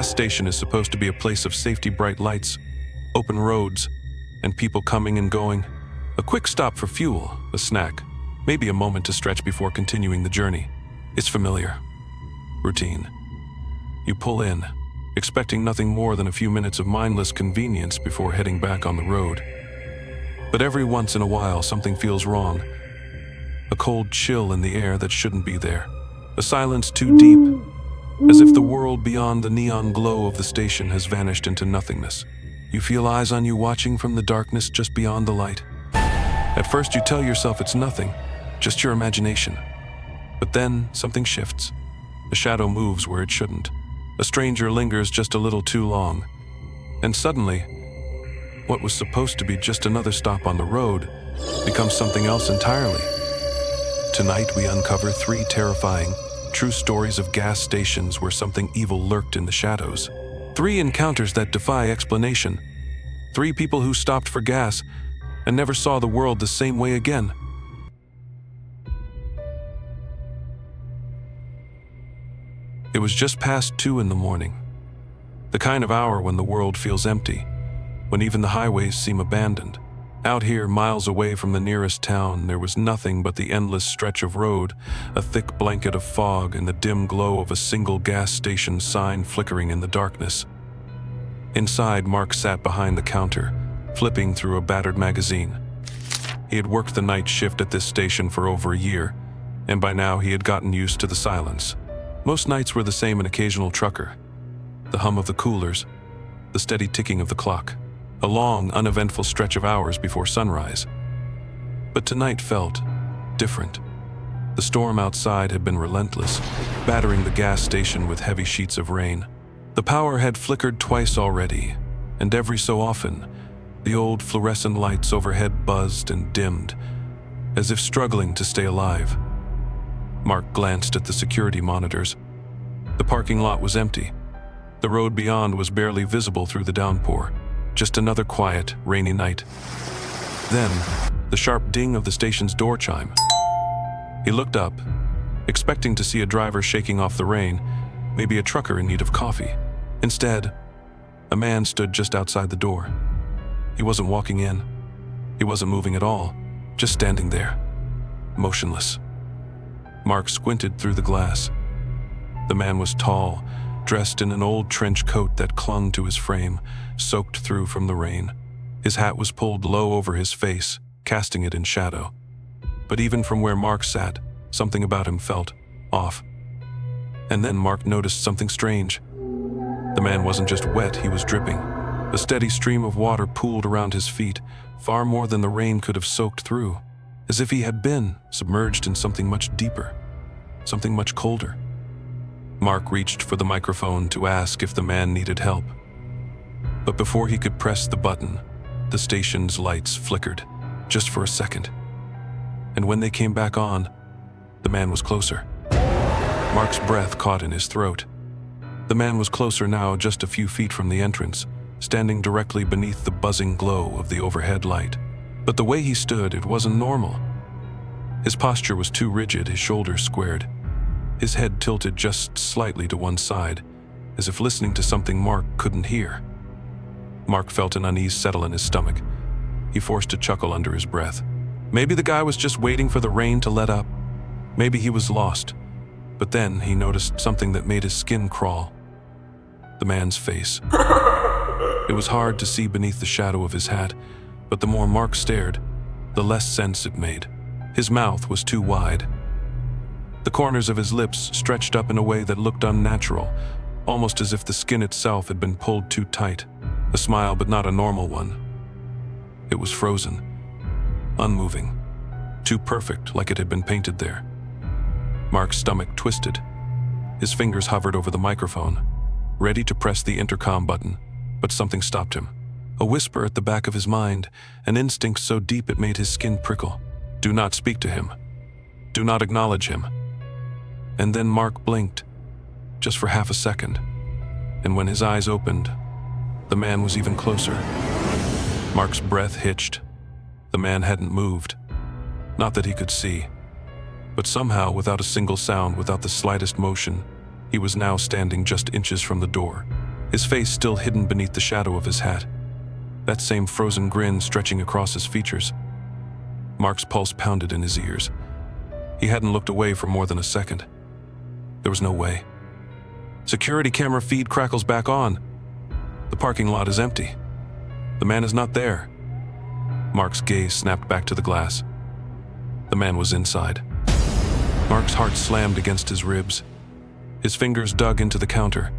gas station is supposed to be a place of safety, bright lights, open roads, and people coming and going. A quick stop for fuel, a snack, maybe a moment to stretch before continuing the journey. It's familiar. Routine. You pull in, expecting nothing more than a few minutes of mindless convenience before heading back on the road. But every once in a while, something feels wrong. A cold chill in the air that shouldn't be there. A silence too deep, as if the world beyond the neon glow of the station has vanished into nothingness. You feel eyes on you watching from the darkness just beyond the light. At first you tell yourself it's nothing, just your imagination. But then something shifts. A shadow moves where it shouldn't. A stranger lingers just a little too long. And suddenly, what was supposed to be just another stop on the road becomes something else entirely. Tonight we uncover 3 terrifying, true stories of gas stations where something evil lurked in the shadows. 3 encounters that defy explanation. 3 people who stopped for gas and never saw the world the same way again. It was just past 2 in the morning. The kind of hour when the world feels empty, when even the highways seem abandoned. Out here, miles away from the nearest town, there was nothing but the endless stretch of road, a thick blanket of fog, and the dim glow of a single gas station sign flickering in the darkness. Inside, Mark sat behind the counter, flipping through a battered magazine. He had worked the night shift at this station for over a year, and by now he had gotten used to the silence. Most nights were the same, an occasional trucker, the hum of the coolers, the steady ticking of the clock, a long, uneventful stretch of hours before sunrise. But tonight felt different. The storm outside had been relentless, battering the gas station with heavy sheets of rain. The power had flickered twice already, and every so often, the old fluorescent lights overhead buzzed and dimmed, as if struggling to stay alive. Mark glanced at the security monitors. The parking lot was empty. The road beyond was barely visible through the downpour. Just another quiet, rainy night. Then, the sharp ding of the station's door chime. He looked up, expecting to see a driver shaking off the rain, maybe a trucker in need of coffee. Instead, a man stood just outside the door. He wasn't walking in. He wasn't moving at all, just standing there, motionless. Mark squinted through the glass. The man was tall, dressed in an old trench coat that clung to his frame, soaked through from the rain. His hat was pulled low over his face, casting it in shadow. But even from where Mark sat, something about him felt off. And then Mark noticed something strange. The man wasn't just wet, he was dripping. A steady stream of water pooled around his feet, far more than the rain could have soaked through, as if he had been submerged in something much deeper, something much colder. Mark reached for the microphone to ask if the man needed help. But before he could press the button, the station's lights flickered, just for a second. And when they came back on, the man was closer. Mark's breath caught in his throat. The man was closer now, just a few feet from the entrance, standing directly beneath the buzzing glow of the overhead light. But the way he stood, it wasn't normal. His posture was too rigid, his shoulders squared. His head tilted just slightly to one side, as if listening to something Mark couldn't hear. Mark felt an unease settle in his stomach. He forced a chuckle under his breath. Maybe the guy was just waiting for the rain to let up. Maybe he was lost. But then he noticed something that made his skin crawl. The man's face. It was hard to see beneath the shadow of his hat, but the more Mark stared, the less sense it made. His mouth was too wide. The corners of his lips stretched up in a way that looked unnatural, almost as if the skin itself had been pulled too tight. A smile, but not a normal one. It was frozen, unmoving, too perfect, like it had been painted there. Mark's stomach twisted. His fingers hovered over the microphone, ready to press the intercom button, but something stopped him. A whisper at the back of his mind, an instinct so deep it made his skin prickle. Do not speak to him. Do not acknowledge him. And then Mark blinked, just for half a second. And when his eyes opened, the man was even closer. Mark's breath hitched. The man hadn't moved. Not that he could see. But somehow, without a single sound, without the slightest motion, he was now standing just inches from the door, his face still hidden beneath the shadow of his hat, that same frozen grin stretching across his features. Mark's pulse pounded in his ears. He hadn't looked away for more than a second. There was no way. Security camera feed crackles back on. The parking lot is empty. The man is not there. Mark's gaze snapped back to the glass. The man was inside. Mark's heart slammed against his ribs. His fingers dug into the counter.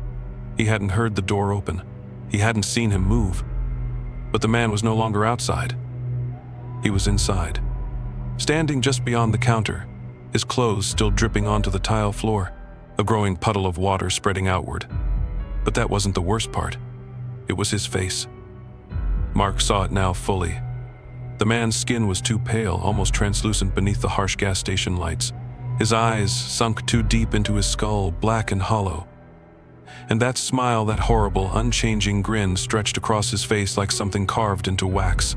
He hadn't heard the door open. He hadn't seen him move. But the man was no longer outside. He was inside, standing just beyond the counter, his clothes still dripping onto the tile floor, a growing puddle of water spreading outward. But that wasn't the worst part. It was his face. Mark saw it now fully. The man's skin was too pale, almost translucent beneath the harsh gas station lights. His eyes sunk too deep into his skull, black and hollow. And that smile, that horrible, unchanging grin stretched across his face like something carved into wax.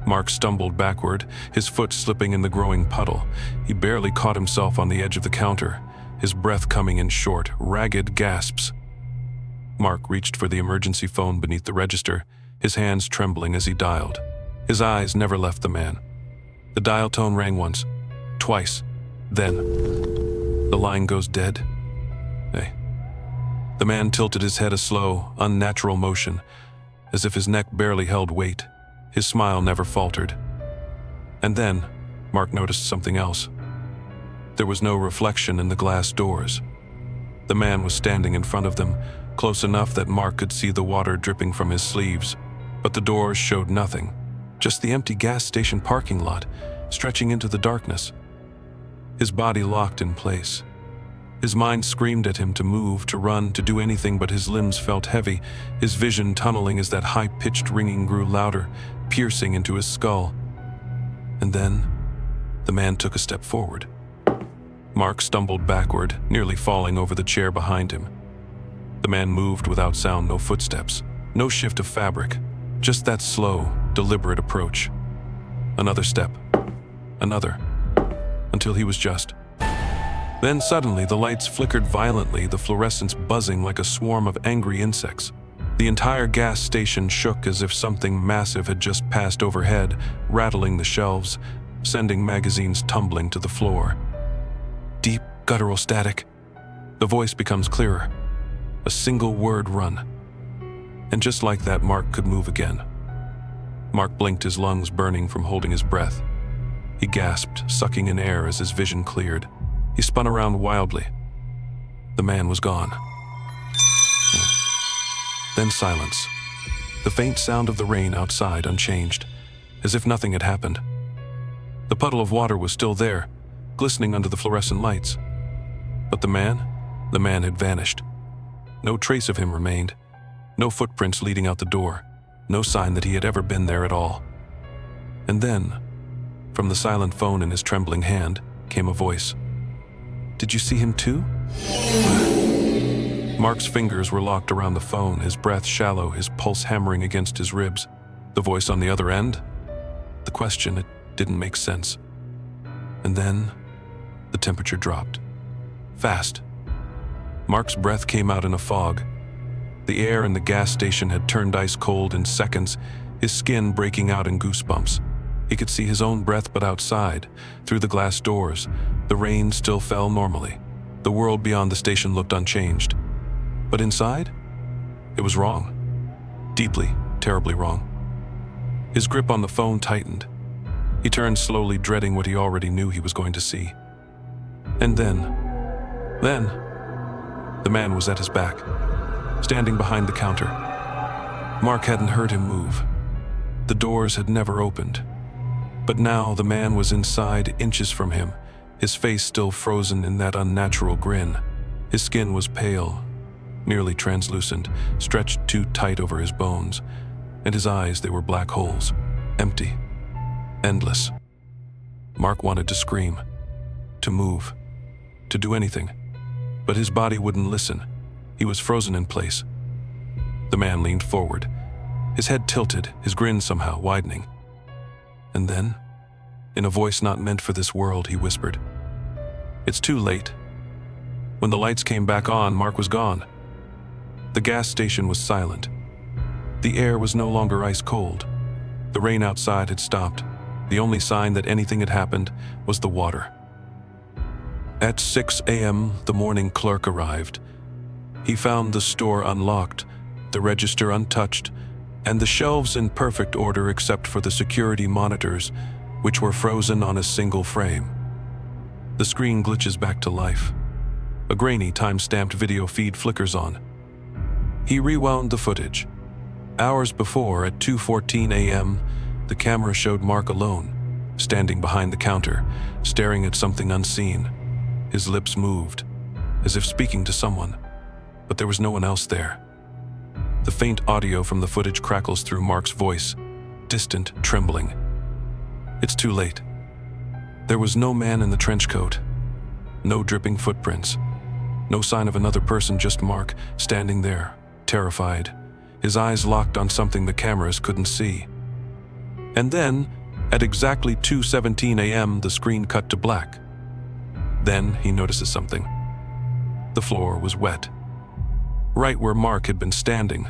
Mark stumbled backward, his foot slipping in the growing puddle. He barely caught himself on the edge of the counter, his breath coming in short, ragged gasps. Mark reached for the emergency phone beneath the register, his hands trembling as he dialed. His eyes never left the man. The dial tone rang once, twice, then the line goes dead. Hey. The man tilted his head a slow, unnatural motion, as if his neck barely held weight. His smile never faltered. And then, Mark noticed something else. There was no reflection in the glass doors. The man was standing in front of them, close enough that Mark could see the water dripping from his sleeves, but the doors showed nothing, just the empty gas station parking lot, stretching into the darkness. His body locked in place. His mind screamed at him to move, to run, to do anything, but his limbs felt heavy, his vision tunneling as that high-pitched ringing grew louder, piercing into his skull. And then, the man took a step forward. Mark stumbled backward, nearly falling over the chair behind him. The man moved without sound, no footsteps, no shift of fabric, just that slow, deliberate approach. Another step, another, until he was just. Then suddenly the lights flickered violently, the fluorescence buzzing like a swarm of angry insects. The entire gas station shook as if something massive had just passed overhead, rattling the shelves, sending magazines tumbling to the floor. Deep, guttural static. The voice becomes clearer. A single word run. And just like that, Mark could move again. Mark blinked, his lungs burning from holding his breath. He gasped, sucking in air as his vision cleared. He spun around wildly. The man was gone. Then silence. The faint sound of the rain outside unchanged, as if nothing had happened. The puddle of water was still there, glistening under the fluorescent lights. But the man had vanished. No trace of him remained. No footprints leading out the door. No sign that he had ever been there at all. And then, from the silent phone in his trembling hand, came a voice. "Did you see him too?" Mark's fingers were locked around the phone, his breath shallow, his pulse hammering against his ribs. The voice on the other end? The question, it didn't make sense. And then, the temperature dropped. Fast. Mark's breath came out in a fog. The air in the gas station had turned ice cold in seconds, his skin breaking out in goosebumps. He could see his own breath, but outside, through the glass doors, the rain still fell normally. The world beyond the station looked unchanged. But inside, it was wrong. Deeply, terribly wrong. His grip on the phone tightened. He turned slowly, dreading what he already knew he was going to see. And then, the man was at his back, standing behind the counter. Mark hadn't heard him move. The doors had never opened. But now the man was inside, inches from him, his face still frozen in that unnatural grin. His skin was pale, nearly translucent, stretched too tight over his bones, and his eyes, they were black holes, empty, endless. Mark wanted to scream, to move, to do anything, but his body wouldn't listen. He was frozen in place. The man leaned forward, his head tilted, his grin somehow widening. And then, in a voice not meant for this world, he whispered, "It's too late." When the lights came back on, Mark was gone. The gas station was silent. The air was no longer ice cold. The rain outside had stopped. The only sign that anything had happened was the water. At 6 a.m., the morning clerk arrived. He found the store unlocked, the register untouched, and the shelves in perfect order except for the security monitors, which were frozen on a single frame. The screen glitches back to life. A grainy, time-stamped video feed flickers on. He rewound the footage. Hours before, at 2:14 a.m., the camera showed Mark alone, standing behind the counter, staring at something unseen. His lips moved, as if speaking to someone, but there was no one else there. The faint audio from the footage crackles through Mark's voice, distant, trembling. It's too late. There was no man in the trench coat, no dripping footprints, no sign of another person, just Mark, standing there, terrified, his eyes locked on something the cameras couldn't see. And then, at exactly 2:17 a.m., the screen cut to black. Then he notices something. The floor was wet. Right where Mark had been standing,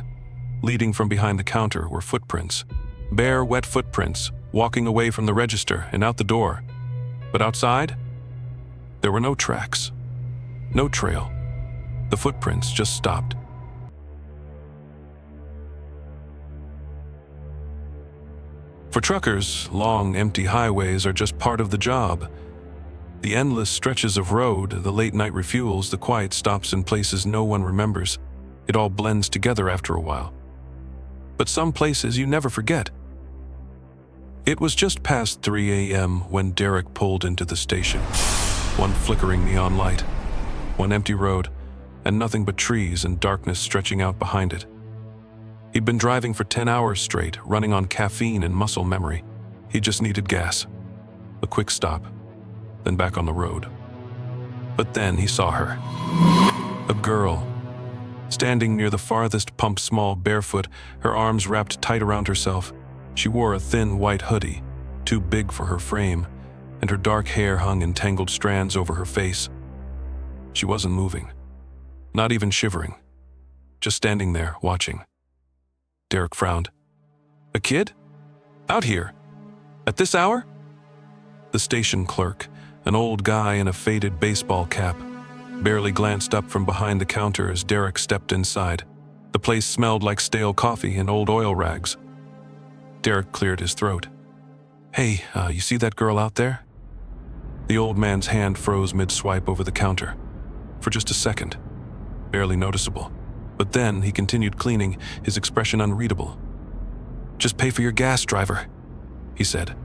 leading from behind the counter, were footprints. Bare, wet footprints, walking away from the register and out the door. But outside, there were no tracks, no trail. The footprints just stopped. For truckers, long, empty highways are just part of the job. The endless stretches of road, the late-night refuels, the quiet stops in places no one remembers. It all blends together after a while. But some places you never forget. It was just past 3 a.m. when Derek pulled into the station. One flickering neon light, one empty road, and nothing but trees and darkness stretching out behind it. He'd been driving for 10 hours straight, running on caffeine and muscle memory. He just needed gas. A quick stop, then back on the road. But then he saw her. A girl, standing near the farthest pump, small, barefoot, her arms wrapped tight around herself. She wore a thin white hoodie, too big for her frame, and her dark hair hung in tangled strands over her face. She wasn't moving, not even shivering, just standing there, watching. Derek frowned. A kid? Out here? At this hour? The station clerk, an old guy in a faded baseball cap, barely glanced up from behind the counter as Derek stepped inside. The place smelled like stale coffee and old oil rags. Derek cleared his throat. Hey, you see that girl out there? The old man's hand froze mid-swipe over the counter. For just a second, barely noticeable. But then he continued cleaning, his expression unreadable. Just pay for your gas, driver, he said.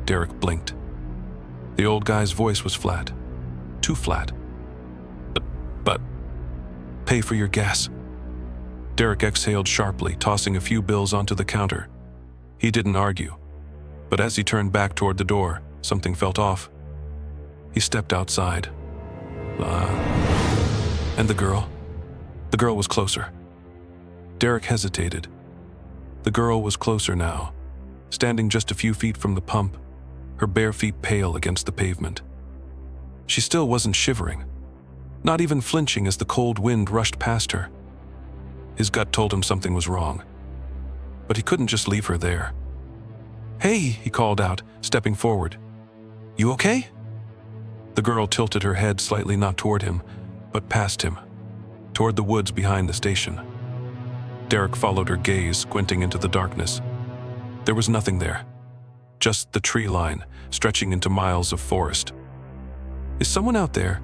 Derek blinked. The old guy's voice was flat. Too flat. But pay for your gas. Derek exhaled sharply, tossing a few bills onto the counter. He didn't argue. But as he turned back toward the door, something felt off. He stepped outside. And the girl? The girl was closer. Derek hesitated. The girl was closer now, standing just a few feet from the pump, her bare feet pale against the pavement. She still wasn't shivering, not even flinching as the cold wind rushed past her. His gut told him something was wrong, but he couldn't just leave her there. Hey, he called out, stepping forward. You okay? The girl tilted her head slightly, not toward him, but past him, toward the woods behind the station. Derek followed her gaze, squinting into the darkness. There was nothing there, just the tree line stretching into miles of forest. Is someone out there?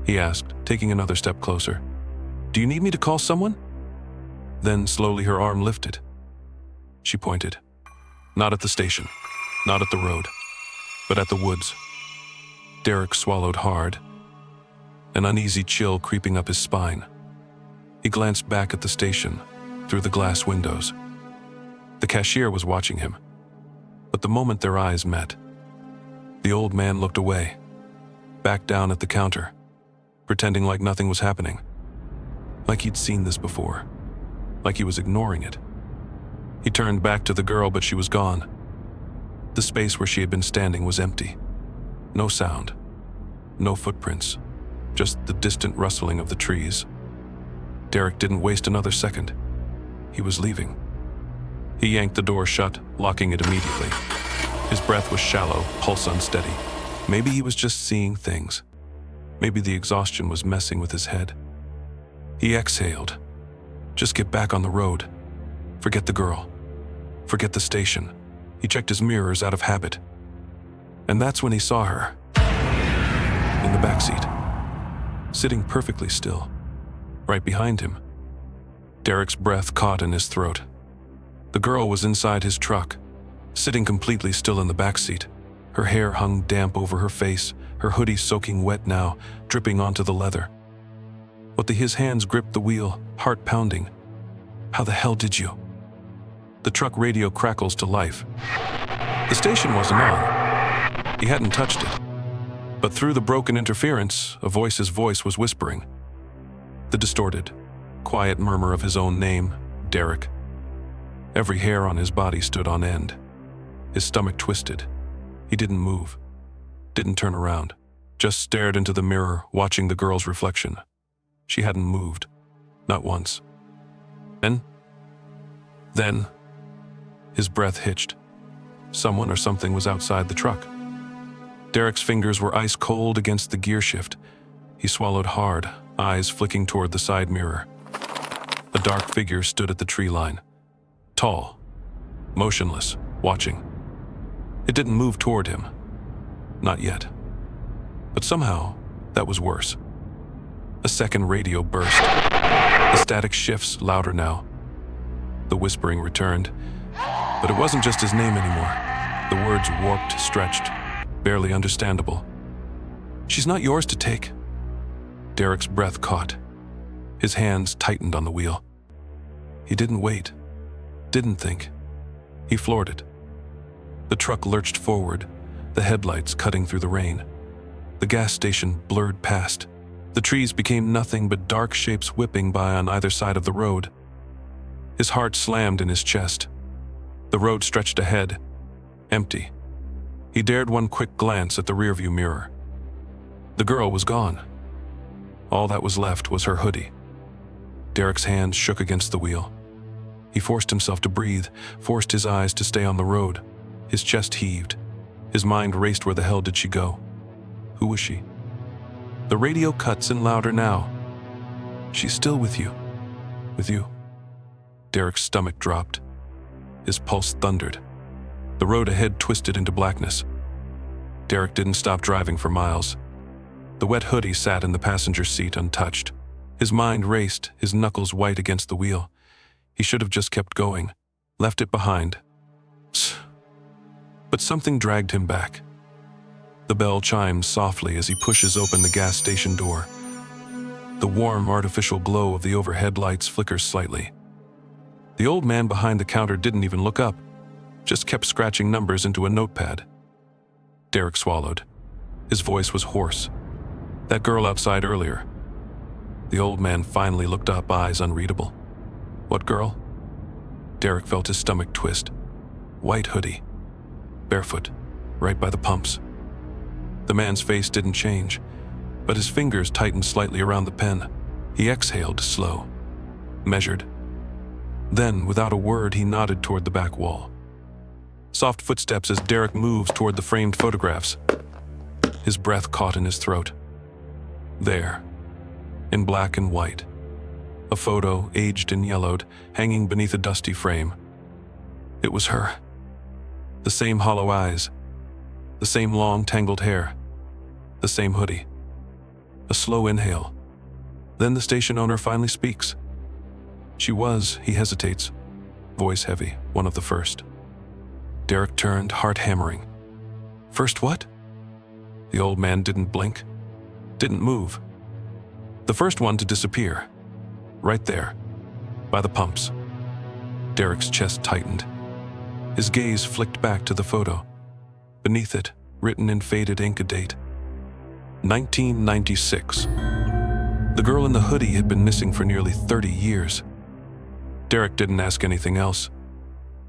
He asked, taking another step closer. Do you need me to call someone? Then slowly her arm lifted. She pointed. Not at the station, not at the road, but at the woods. Derek swallowed hard, an uneasy chill creeping up his spine. He glanced back at the station, through the glass windows. The cashier was watching him, but the moment their eyes met, the old man looked away, back down at the counter, pretending like nothing was happening, like he'd seen this before, like he was ignoring it. He turned back to the girl, but she was gone. The space where she had been standing was empty. No sound, no footprints, just the distant rustling of the trees. Derek didn't waste another second. He was leaving. He yanked the door shut, locking it immediately. His breath was shallow, pulse unsteady. Maybe he was just seeing things. Maybe the exhaustion was messing with his head. He exhaled. Just get back on the road. Forget the girl. Forget the station. He checked his mirrors out of habit. And that's when he saw her. In the backseat. Sitting perfectly still. Right behind him. Derek's breath caught in his throat. The girl was inside his truck, sitting completely still in the backseat. Her hair hung damp over her face, her hoodie soaking wet now, dripping onto the leather. But his hands gripped the wheel, heart pounding. How the hell did you? The truck radio crackles to life. The station wasn't on. He hadn't touched it. But through the broken interference, a voice's voice was whispering. The distorted, quiet murmur of his own name, Derek. Every hair on his body stood on end. His stomach twisted. He didn't move. Didn't turn around. Just stared into the mirror, watching the girl's reflection. She hadn't moved. Not once. Then, his breath hitched. Someone or something was outside the truck. Derek's fingers were ice cold against the gear shift. He swallowed hard, eyes flicking toward the side mirror. A dark figure stood at the tree line. Tall, motionless, watching. It didn't move toward him. Not yet. But somehow, that was worse. A second radio burst. The static shifts, louder now. The whispering returned. But it wasn't just his name anymore. The words warped, stretched, barely understandable. She's not yours to take. Derek's breath caught. His hands tightened on the wheel. He didn't wait. Didn't think. He floored it. The truck lurched forward, the headlights cutting through the rain. The gas station blurred past. The trees became nothing but dark shapes whipping by on either side of the road. His heart slammed in his chest. The road stretched ahead, empty. He dared one quick glance at the rearview mirror. The girl was gone. All that was left was her hoodie. Derek's hands shook against the wheel. He forced himself to breathe, forced his eyes to stay on the road. His chest heaved. His mind raced. Where the hell did she go? Who was she? The radio cuts in louder now. She's still with you. With you. Derek's stomach dropped. His pulse thundered. The road ahead twisted into blackness. Derek didn't stop driving for miles. The wet hoodie sat in the passenger seat untouched. His mind raced, his knuckles white against the wheel. He should have just kept going, left it behind. But something dragged him back. The bell chimes softly as he pushes open the gas station door. The warm, artificial glow of the overhead lights flickers slightly. The old man behind the counter didn't even look up, just kept scratching numbers into a notepad. Derek swallowed. His voice was hoarse. That girl outside earlier. The old man finally looked up, eyes unreadable. What girl? Derek felt his stomach twist. White hoodie. Barefoot, right by the pumps. The man's face didn't change, but his fingers tightened slightly around the pen. He exhaled, slow, measured. Then, without a word, he nodded toward the back wall. Soft footsteps as Derek moves toward the framed photographs. His breath caught in his throat. There, in black and white. A photo, aged and yellowed, hanging beneath a dusty frame. It was her. The same hollow eyes. The same long, tangled hair. The same hoodie. A slow inhale. Then the station owner finally speaks. She was, he hesitates. Voice heavy, one of the first. Derek turned, heart hammering. First what? The old man didn't blink. Didn't move. The first one to disappear. Right there, by the pumps. Derek's chest tightened. His gaze flicked back to the photo. Beneath it, written in faded ink, a date. 1996. The girl in the hoodie had been missing for nearly 30 years. Derek didn't ask anything else.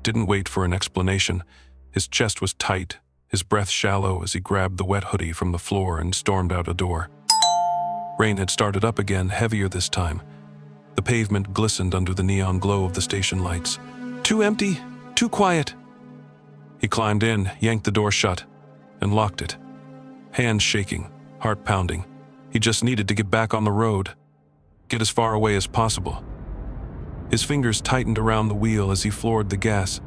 Didn't wait for an explanation. His chest was tight, his breath shallow as he grabbed the wet hoodie from the floor and stormed out a door. Rain had started up again, heavier this time. The pavement glistened under the neon glow of the station lights. Too empty, too quiet. He climbed in, yanked the door shut, and locked it. Hands shaking, heart pounding. He just needed to get back on the road, get as far away as possible. His fingers tightened around the wheel as he floored the gas.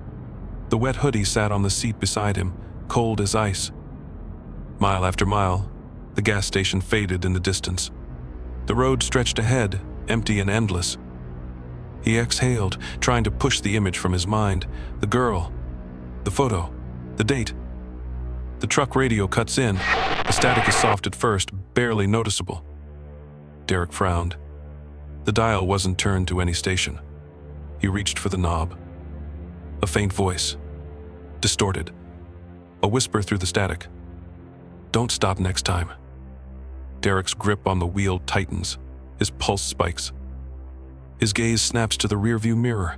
The wet hoodie sat on the seat beside him, cold as ice. Mile after mile, the gas station faded in the distance. The road stretched ahead, empty and endless. He exhaled, trying to push the image from his mind. The girl, the photo, the date. The truck radio cuts in. The static is soft at first, barely noticeable. Derek frowned. The dial wasn't turned to any station. He reached for the knob. A faint voice, distorted. A whisper through the static. Don't stop next time. Derek's grip on the wheel tightens. His pulse spikes. His gaze snaps to the rearview mirror.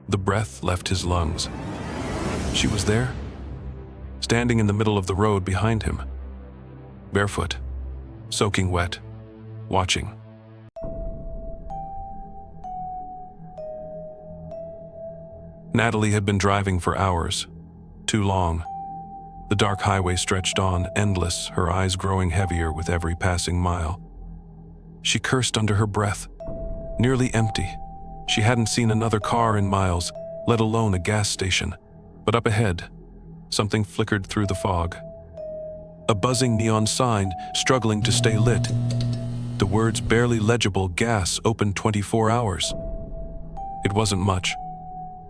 The breath left his lungs. She was there, standing in the middle of the road behind him. Barefoot, soaking wet, watching. Natalie had been driving for hours, too long. The dark highway stretched on, endless, her eyes growing heavier with every passing mile. She cursed under her breath. Nearly empty. She hadn't seen another car in miles, let alone a gas station. But up ahead, something flickered through the fog. A buzzing neon sign, struggling to stay lit. The words barely legible, gas, open 24 hours. It wasn't much.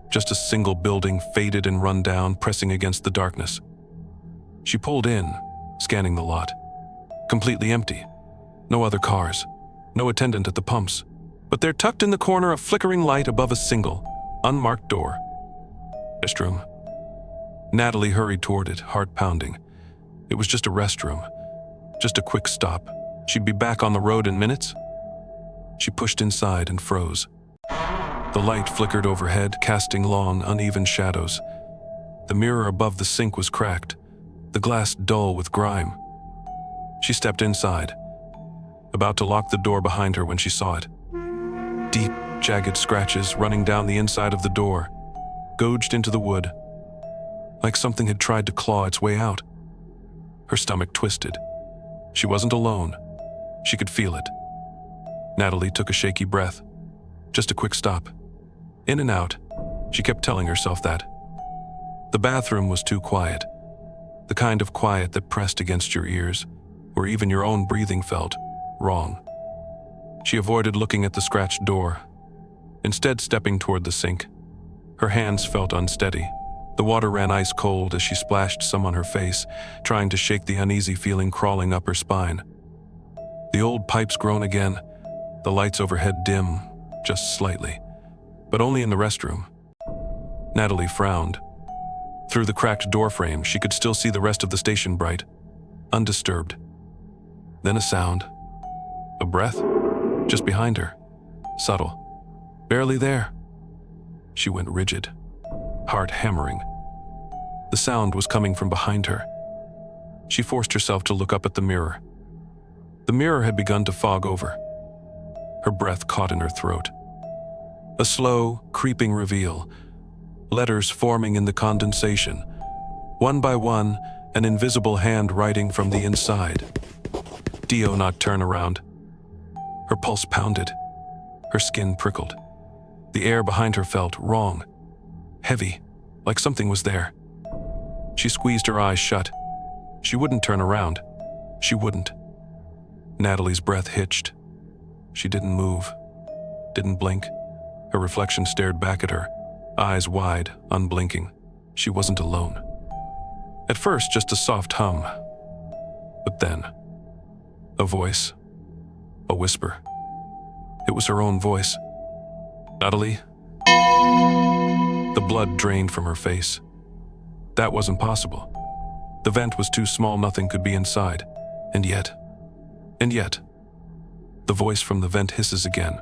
Just a single building, faded and run down, pressing against the darkness. She pulled in, scanning the lot. Completely empty. No other cars. No attendant at the pumps. But there, tucked in the corner, a flickering light above a single, unmarked door. Restroom. Natalie hurried toward it, heart pounding. It was just a restroom. Just a quick stop. She'd be back on the road in minutes. She pushed inside and froze. The light flickered overhead, casting long, uneven shadows. The mirror above the sink was cracked, the glass dull with grime. She stepped inside, about to lock the door behind her when she saw it. Deep, jagged scratches running down the inside of the door, gouged into the wood, like something had tried to claw its way out. Her stomach twisted. She wasn't alone. She could feel it. Natalie took a shaky breath. Just a quick stop. In and out. She kept telling herself that. The bathroom was too quiet. The kind of quiet that pressed against your ears, where even your own breathing felt wrong. She avoided looking at the scratched door, instead stepping toward the sink. Her hands felt unsteady. The water ran ice cold as she splashed some on her face, trying to shake the uneasy feeling crawling up her spine. The old pipes groan again, the lights overhead dim, just slightly, but only in the restroom. Natalie frowned. Through the cracked doorframe, she could still see the rest of the station bright, undisturbed. Then a sound. A breath, just behind her, subtle, barely there. She went rigid, heart hammering. The sound was coming from behind her. She forced herself to look up at the mirror. The mirror had begun to fog over. Her breath caught in her throat. A slow, creeping reveal, letters forming in the condensation. One by one, an invisible hand writing from the inside. Dio not turn around. Her pulse pounded. Her skin prickled. The air behind her felt wrong, heavy, like something was there. She squeezed her eyes shut. She wouldn't turn around. She wouldn't. Natalie's breath hitched. She didn't move, didn't blink. Her reflection stared back at her, eyes wide, unblinking. She wasn't alone. At first, just a soft hum. But then, a voice, a whisper. It was her own voice. Natalie? The blood drained from her face. That wasn't possible. The vent was too small, nothing could be inside. And yet, the voice from the vent hisses again,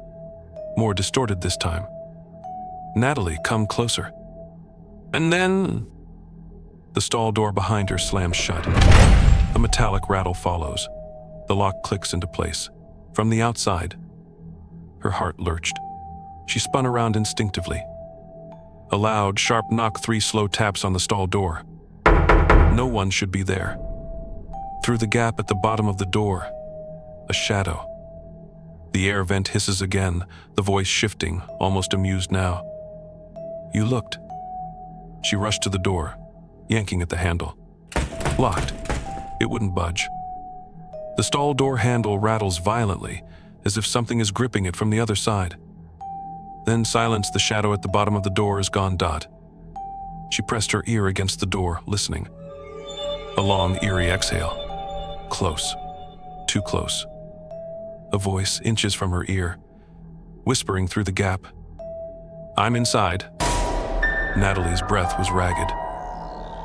more distorted this time. Natalie, come closer. And then... The stall door behind her slams shut. A metallic rattle follows. The lock clicks into place. From the outside, Her heart lurched. She spun around instinctively. A loud, sharp knock, 3 slow taps on the stall door. No one should be there. Through the gap at the bottom of the door, a shadow. The air vent hisses again, the voice shifting, almost amused now. "You looked." She rushed to the door, yanking at the handle. Locked. It wouldn't budge. The stall door handle rattles violently, as if something is gripping it from the other side. Then silence, the shadow at the bottom of the door is gone. She pressed her ear against the door, listening. A long, eerie exhale. Close. Too close. A voice inches from her ear, whispering through the gap. "I'm inside." Natalie's breath was ragged.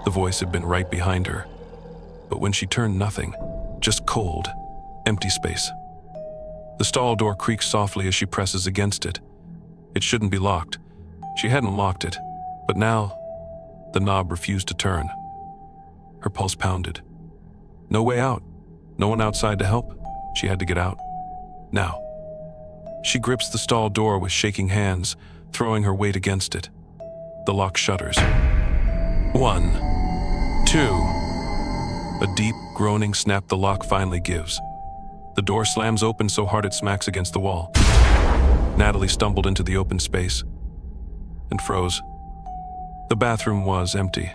The voice had been right behind her. But when she turned, nothing. Just cold, empty space. The stall door creaks softly as she presses against it. It shouldn't be locked. She hadn't locked it. But now, the knob refused to turn. Her pulse pounded. No way out. No one outside to help. She had to get out. Now. She grips the stall door with shaking hands, throwing her weight against it. The lock shudders. 1, 2. A deep, groaning snap, the lock finally gives. The door slams open so hard it smacks against the wall. Natalie stumbled into the open space and froze. The bathroom was empty.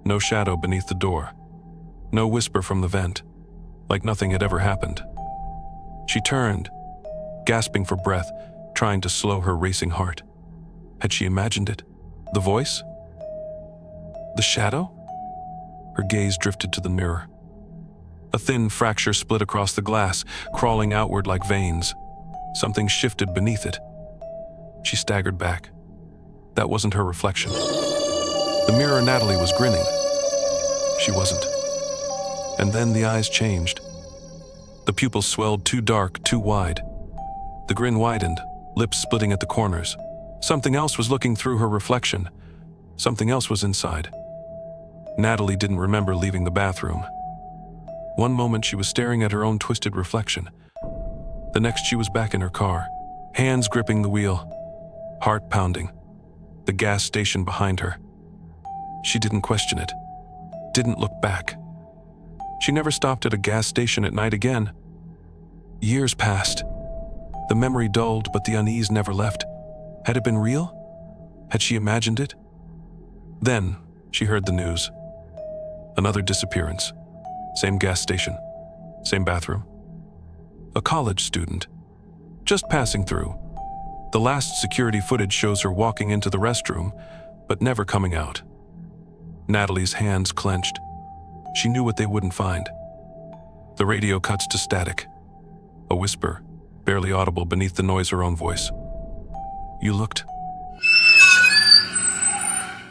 No shadow beneath the door. No whisper from the vent, like nothing had ever happened. She turned, gasping for breath, trying to slow her racing heart. Had she imagined it? The voice? The shadow? Her gaze drifted to the mirror. A thin fracture split across the glass, crawling outward like veins. Something shifted beneath it. She staggered back. That wasn't her reflection. The mirror, Natalie was grinning. She wasn't. And then the eyes changed. The pupils swelled too dark, too wide. The grin widened, lips splitting at the corners. Something else was looking through her reflection. Something else was inside. Natalie didn't remember leaving the bathroom. One moment she was staring at her own twisted reflection. The next she was back in her car, hands gripping the wheel, heart pounding. The gas station behind her. She didn't question it, didn't look back. She never stopped at a gas station at night again. Years passed. The memory dulled, but the unease never left. Had it been real? Had she imagined it? Then she heard the news. Another disappearance. Same gas station. Same bathroom. A college student. Just passing through. The last security footage shows her walking into the restroom, but never coming out. Natalie's hands clenched. She knew what they wouldn't find. The radio cuts to static. A whisper, barely audible beneath the noise her own voice. "You looked."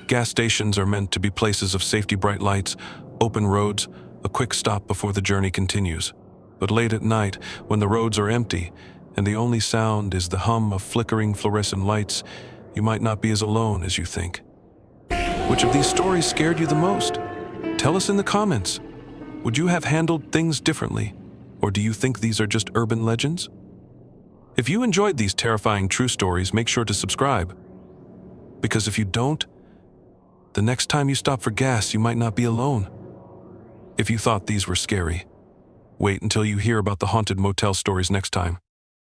Gas stations are meant to be places of safety, bright lights, open roads, a quick stop before the journey continues. But late at night, when the roads are empty and the only sound is the hum of flickering fluorescent lights, you might not be as alone as you think. Which of these stories scared you the most? Tell us in the comments. Would you have handled things differently? Or do you think these are just urban legends? If you enjoyed these terrifying true stories, make sure to subscribe. Because if you don't, the next time you stop for gas, you might not be alone. If you thought these were scary, wait until you hear about the haunted motel stories next time.